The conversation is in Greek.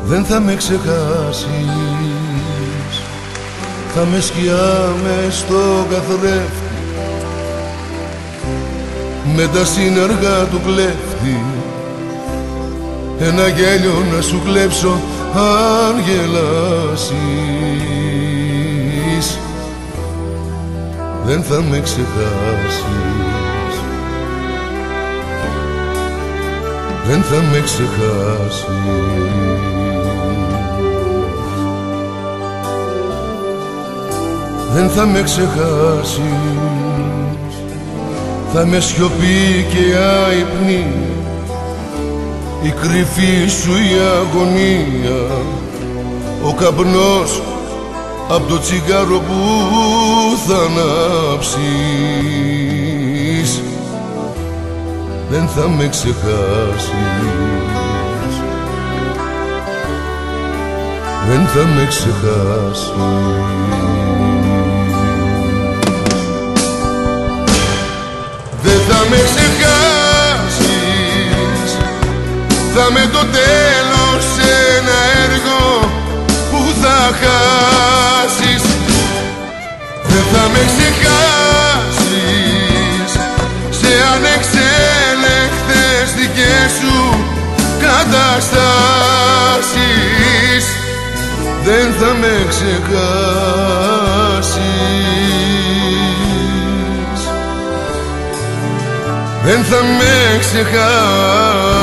δεν θα με ξεχάσεις. Θα με σκιά μες στο καθρέφτη, με τα σύναργα του κλέφτη, ένα γέλιο να σου κλέψω αν γελάσεις. Δεν θα με ξεχάσεις, δεν θα με ξεχάσεις. Δεν θα με ξεχάσεις, θα με σιωπή και αϊπνή, η κρυφή σου η αγωνία, ο καπνός απ' το τσιγάρο που θα ανάψεις. Δεν θα με ξεχάσεις, δεν θα με ξεχάσεις. Δεν θα με ξεχάσεις, θα με το τέλος σε ένα έργο που θα χάσεις. Δεν θα με ξεχάσεις σε ανεξέλεγκτες δικές σου καταστάσεις. Δεν θα με ξεχάσεις, δεν θα με ξεχάσεις.